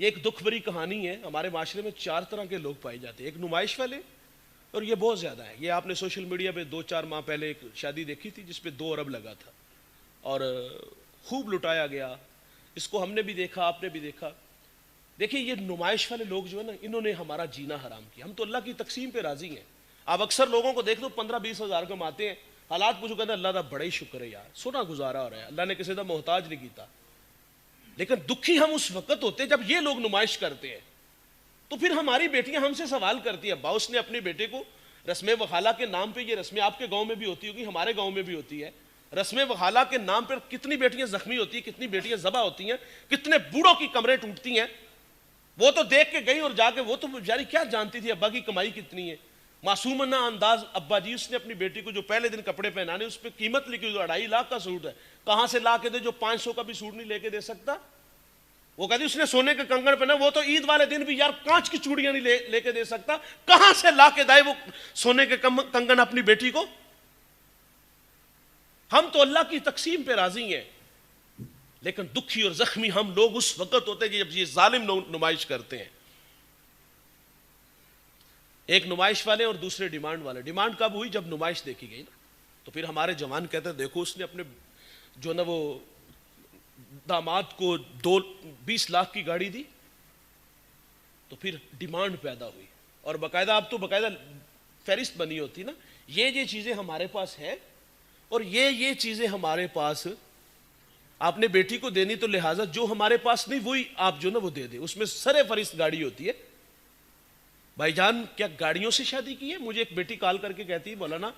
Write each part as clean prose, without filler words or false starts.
یہ ایک دکھ بھری کہانی ہے. ہمارے معاشرے میں 4 طرح کے لوگ پائے جاتے ہیں. ایک نمائش والے، اور یہ بہت زیادہ ہے. یہ آپ نے سوشل میڈیا پہ 2-4 ماہ پہلے ایک شادی دیکھی تھی جس پہ 2 ارب لگا تھا اور خوب لٹایا گیا. اس کو ہم نے بھی دیکھا، آپ نے بھی دیکھا. دیکھیں یہ نمائش والے لوگ جو ہے نا، انہوں نے ہمارا جینا حرام کیا. ہم تو اللہ کی تقسیم پہ راضی ہیں. آپ اکثر لوگوں کو دیکھ دو 15-20 ہزار کماتے ہیں، حالات پوچھو کہتے ہیں اللہ دا بڑا ہی شکر ہے یار، سونا گزارا ہو رہا ہے، اللہ نے کسی دا محتاج نہیں کیتا. لیکن دکھی ہم اس وقت ہوتے ہیں جب یہ لوگ نمائش کرتے ہیں. تو پھر ہماری بیٹیاں ہم سے سوال کرتی ہیں، ابا اس نے اپنے بیٹے کو رسم وخالہ کے نام پہ، یہ رسمیں آپ کے گاؤں میں بھی ہوتی ہوگی، ہمارے گاؤں میں بھی ہوتی ہے، رسم وخالہ کے نام پر کتنی بیٹیاں زخمی ہوتی ہیں، کتنی بیٹیاں ذبح ہوتی ہیں، کتنے بوڑھوں کی کمریں ٹوٹتی ہیں. وہ تو دیکھ کے گئی اور جا کے وہ تو بیچاری کیا جانتی تھی ابا کی کمائی کتنی ہے. معصومانہ انداز ابا جی اس نے اپنی بیٹی کو جو پہلے دن کپڑے پہنانے اس پہ قیمت لکھی ہوئی 2.5 لاکھ کا سوٹ ہے، کہاں سے لا کے دے؟ جو 500 کا بھی سوٹ نہیں لے کے دے سکتا. وہ کہتی اس نے سونے کے کنگن پہنا، وہ تو عید والے دن بھی یار کانچ کی چوڑیاں نہیں لے کے دے سکتا. کہاں سے لا کے دائے وہ سونے کے کنگن اپنی بیٹی کو؟ ہم تو اللہ کی تقسیم پہ راضی ہیں، لیکن دکھی اور زخمی ہم لوگ اس وقت ہوتے ہیں جب یہ ظالم نمائش کرتے ہیں. ایک نمائش والے اور دوسرے ڈیمانڈ والے. ڈیمانڈ کب ہوئی؟ جب نمائش دیکھی گئی نا. تو پھر ہمارے جوان کہتے ہیں دیکھو اس نے اپنے جو نا وہ داماد کو 20 لاکھ کی گاڑی دی. تو پھر ڈیمانڈ پیدا ہوئی اور باقاعدہ اب تو باقاعدہ فہرست بنی ہوتی نا، یہ چیزیں ہمارے پاس ہیں اور یہ چیزیں ہمارے پاس آپ نے بیٹی کو دینی، تو لہٰذا جو ہمارے پاس نہیں وہی آپ جو نا وہ دے دے. اس میں سر فہرست گاڑی ہوتی ہے. بھائی جان کیا گاڑیوں سے شادی کی ہے؟ مجھے ایک بیٹی کال کر کے کہتی ہے مولانا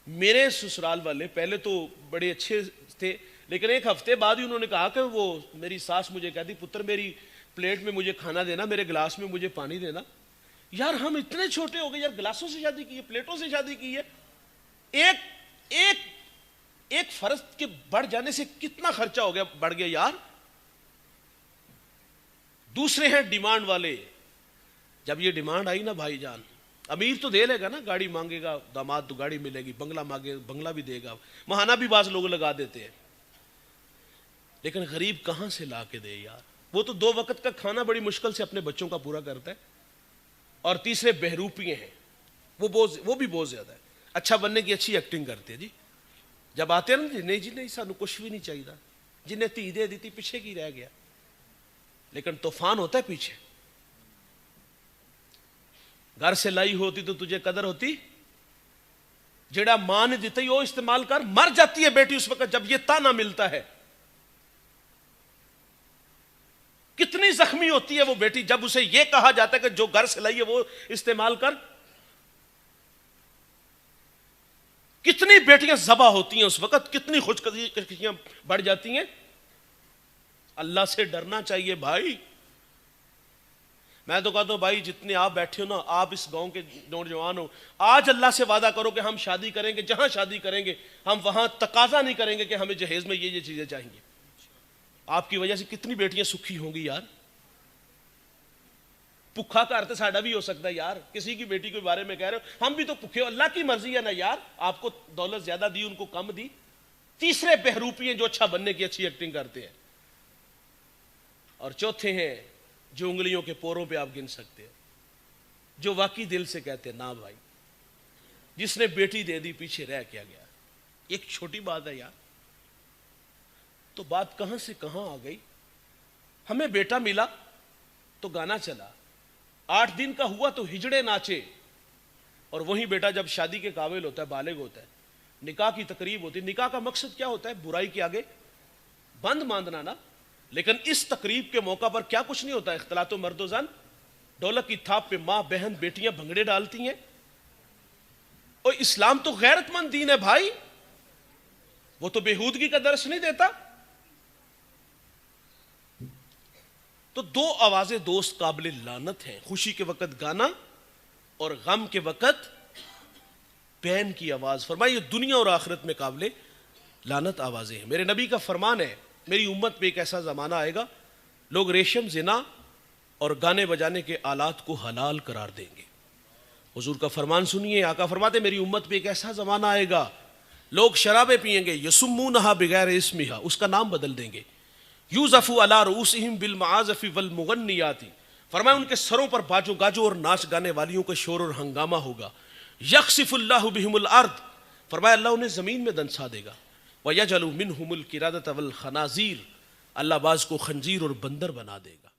میرے سسرال والے پہلے تو بڑے اچھے تھے، لیکن ایک ہفتے بعد ہی انہوں نے کہا کہ وہ میری ساس مجھے کہتی پتر میری پلیٹ میں مجھے کھانا دینا، میرے گلاس میں مجھے پانی دینا. یار ہم اتنے چھوٹے ہو گئے یار، گلاسوں سے شادی کی ہے، پلیٹوں سے شادی کی ہے. ایک فرض کے بڑھ جانے سے کتنا خرچہ ہو گیا، بڑھ گیا یار. دوسرے ہیں ڈیمانڈ والے. جب یہ ڈیمانڈ آئی نا بھائی جان، امیر تو دے لے گا نا، گاڑی مانگے گا داماد تو گاڑی ملے گی، بنگلہ مانگے بنگلہ بھی دے گا، مہانہ بھی بعض لوگ لگا دیتے ہیں. لیکن غریب کہاں سے لا کے دے یار؟ وہ تو 2 وقت کا کھانا بڑی مشکل سے اپنے بچوں کا پورا کرتا ہے. اور تیسرے بہروپیے ہیں، وہ بھی بہت زیادہ ہے. اچھا بننے کی اچھی ایکٹنگ کرتے ہیں جی. جب آتے ہیں نا نہیں جی نہیں سانو کچھ بھی نہیں چاہیے، جنہیں تھی دے دی تھی پیچھے کی رہ گیا. لیکن طوفان ہوتا ہے پیچھے. گھر سے لائی ہوتی تو تجھے قدر ہوتی، جڑا ماں نے دیتا ہی وہ استعمال کر. مر جاتی ہے بیٹی اس وقت جب یہ تانا ملتا ہے. کتنی زخمی ہوتی ہے وہ بیٹی جب اسے یہ کہا جاتا ہے کہ جو گھر سے لائی ہے وہ استعمال کر. کتنی بیٹیاں ذبح ہوتی ہیں اس وقت، کتنی خودکشیاں بڑھ جاتی ہیں. اللہ سے ڈرنا چاہیے بھائی. میں تو کہتا ہوں بھائی جتنے آپ بیٹھے ہو نا، آپ اس گاؤں کے نوجوان ہو، آج اللہ سے وعدہ کرو کہ ہم شادی کریں گے، جہاں شادی کریں گے ہم وہاں تقاضا نہیں کریں گے کہ ہمیں جہیز میں یہ چیزیں چاہیے. آپ کی وجہ سے کتنی بیٹیاں سکھی ہوں گی یار. بھوکا گھر تو ساڈا بھی ہو سکتا ہے یار. کسی کی بیٹی کے بارے میں کہہ رہے ہو ہم بھی تو بھوکے ہو، اللہ کی مرضی ہے نا یار. آپ کو دولت زیادہ دی، ان کو کم دی. تیسرے بہروپی ہیں جو اچھا بننے کی اچھی ایکٹنگ کرتے ہیں. اور چوتھے ہیں جو انگلیوں کے پوروں پہ آپ گن سکتے ہیں، جو واقعی دل سے کہتے ہیں نا بھائی جس نے بیٹی دے دی پیچھے رہ کیا گیا. ایک چھوٹی بات ہے یار. تو بات کہاں سے کہاں آ گئی. ہمیں بیٹا ملا تو گانا چلا، 8 دن کا ہوا تو ہجڑے ناچے. اور وہی بیٹا جب شادی کے قابل ہوتا ہے، بالغ ہوتا ہے، نکاح کی تقریب ہوتی ہے. نکاح کا مقصد کیا ہوتا ہے؟ برائی کے آگے بند باندھنا نا. لیکن اس تقریب کے موقع پر کیا کچھ نہیں ہوتا. اختلاط و مرد و زن، ڈھولک کی تھاپ پہ ماں بہن بیٹیاں بھنگڑے ڈالتی ہیں. اور اسلام تو غیرت مند دین ہے بھائی، وہ تو بےہودگی کا درس نہیں دیتا. تو 2 آوازیں دوست قابل لعنت ہیں، خوشی کے وقت گانا اور غم کے وقت بین کی آواز. فرمائیے دنیا اور آخرت میں قابل لعنت آوازیں ہیں. میرے نبی کا فرمان ہے میری امت پہ ایک ایسا زمانہ آئے گا لوگ ریشم، زنا اور گانے بجانے کے آلات کو حلال قرار دیں گے. حضور کا فرمان سنیے، آقا فرماتے میری امت پہ ایک ایسا زمانہ آئے گا لوگ شرابیں پئیں گے، یسمونہا بغیر اسمہا، اس کا نام بدل دیں گے، یوزف علی رؤوسہم بالمعازف والمغنیات، فرمایا ان کے سروں پر باجو گاجو اور ناچ گانے والیوں کا شور اور ہنگامہ ہوگا. یخسف اللہ بہم الارض، فرمایا اللہ انہیں زمین میں دنسا دے گا. وَيَجْعَلُ مِنْهُمُ الْقِرَادَةَ وَالْخَنَازِيرَ، اللہ بعض کو خنزیر اور بندر بنا دے گا.